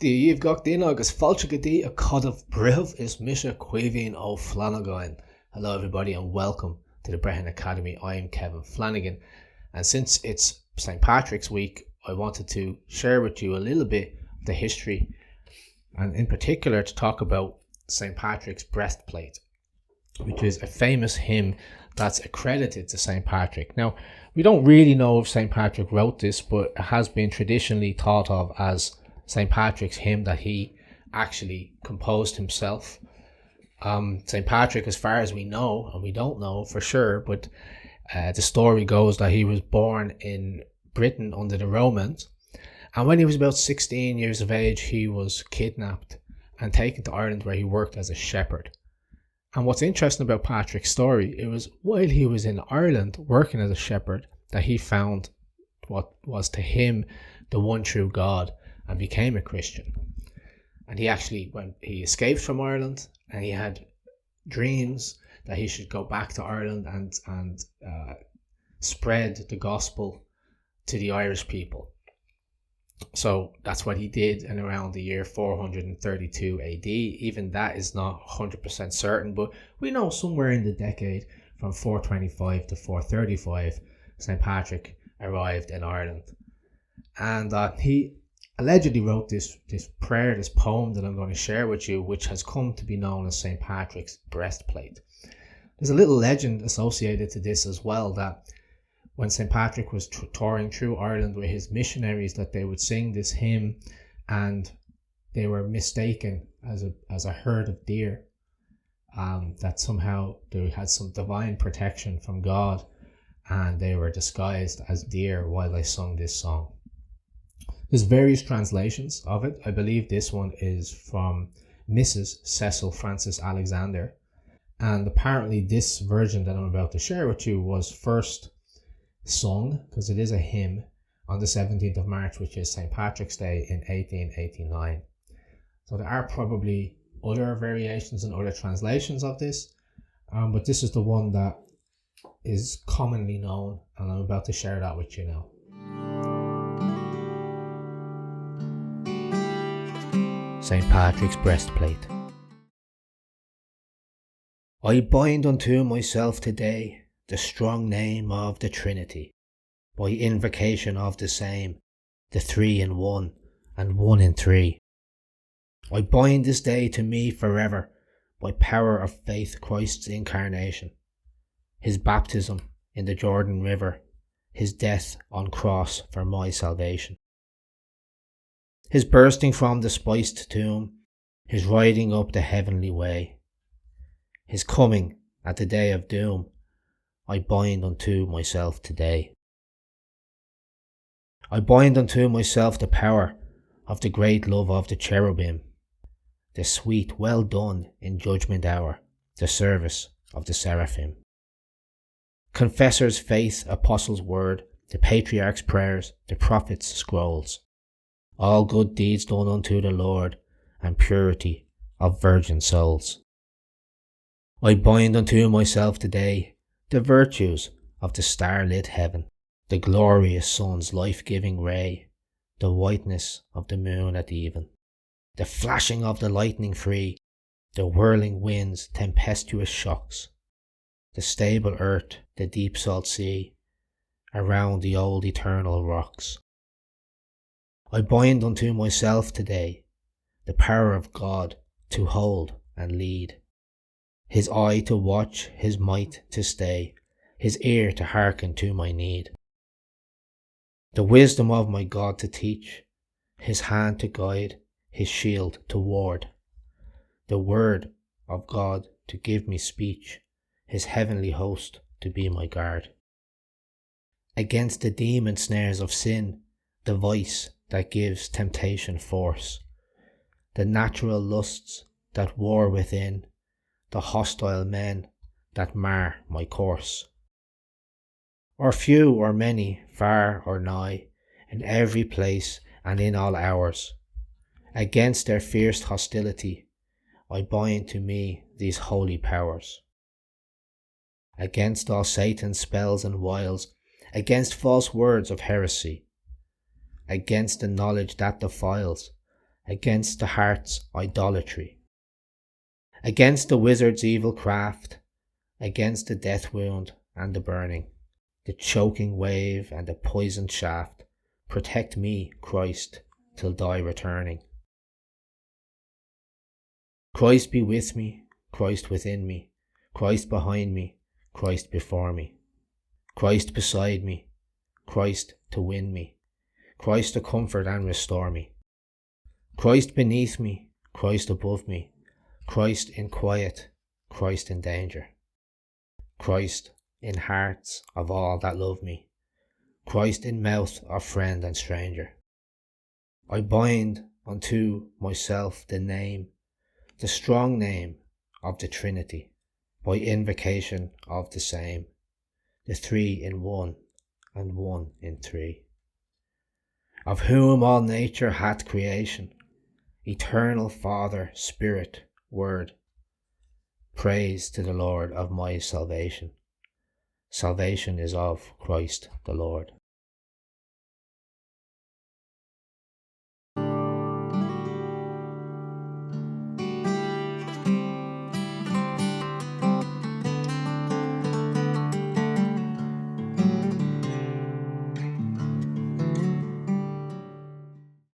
Díomh gach daoine agus fáilte go dtí a codaibh brithh is mise cuimhíonn ó Flanagan. Hello everybody and welcome to the Brehon Academy. I'm Kevin Flanagan, and since it's St. Patrick's week, I wanted to share with you a little bit of the history, and in particular to talk about St. Patrick's Breastplate, which is a famous hymn that's accredited to St. Patrick. Now, we don't really know if St. Patrick wrote this, but it has been traditionally thought of as St. Patrick's hymn that he actually composed himself. St. Patrick, as far as we know, and we don't know for sure, but the story goes that he was born in Britain under the Romans, and when he was about 16 years of age, he was kidnapped and taken to Ireland, where he worked as a shepherd. And what's interesting about Patrick's story, it was while he was in Ireland working as a shepherd that he found what was to him the one true God, and became a Christian. And when he escaped from Ireland, and he had dreams that he should go back to Ireland and spread the gospel to the Irish people. So that's what he did in around the year 432 AD. Even that is not 100% certain, but we know somewhere in the decade from 425 to 435, St. Patrick arrived in Ireland. And he allegedly wrote this prayer, this poem that I'm going to share with you, which has come to be known as St. Patrick's Breastplate. There's a little legend associated to this as well, that when St. Patrick was touring through Ireland with his missionaries, that they would sing this hymn and they were mistaken as a herd of deer, that somehow they had some divine protection from God and they were disguised as deer while they sung this song. There's various translations of it. I believe this one is from Mrs. Cecil Frances Alexander. And apparently this version that I'm about to share with you was first sung, because it is a hymn, on the 17th of March, which is St. Patrick's Day in 1889. So there are probably other variations and other translations of this, but this is the one that is commonly known, and I'm about to share that with you now. St. Patrick's Breastplate. I bind unto myself today the strong name of the Trinity, by invocation of the same, the three in one, and one in three. I bind this day to me forever, by power of faith Christ's incarnation, his baptism in the Jordan River, his death on cross for my salvation, his bursting from the spiced tomb, his riding up the heavenly way, his coming at the day of doom, I bind unto myself today. I bind unto myself the power of the great love of the cherubim, the sweet well done in judgment hour, the service of the seraphim. Confessors' faith, apostles' word, the patriarchs' prayers, the prophets' scrolls, all good deeds done unto the Lord, and purity of virgin souls. I bind unto myself today the virtues of the star-lit heaven, the glorious sun's life-giving ray, the whiteness of the moon at even, the flashing of the lightning free, the whirling winds' tempestuous shocks, the stable earth, the deep salt sea, around the old eternal rocks. I bind unto myself today the power of God to hold and lead, his eye to watch, his might to stay, his ear to hearken to my need, the wisdom of my God to teach, his hand to guide, his shield to ward, the word of God to give me speech, his heavenly host to be my guard. Against the demon snares of sin, the voice that gives temptation force, the natural lusts that war within, the hostile men that mar my course. Or few or many, far or nigh, in every place and in all hours, against their fierce hostility, I bind to me these holy powers. Against all Satan's spells and wiles, against false words of heresy, against the knowledge that defiles, against the heart's idolatry, against the wizard's evil craft, against the death wound and the burning, the choking wave and the poisoned shaft. Protect me, Christ, till thy returning. Christ be with me, Christ within me, Christ behind me, Christ before me, Christ beside me, Christ to win me, Christ to comfort and restore me, Christ beneath me, Christ above me, Christ in quiet, Christ in danger, Christ in hearts of all that love me, Christ in mouth of friend and stranger. I bind unto myself the name, the strong name of the Trinity, by invocation of the same, the three in one and one in three, of whom all nature hath creation, eternal Father, Spirit, Word. Praise to the Lord of my salvation. Salvation is of Christ the Lord.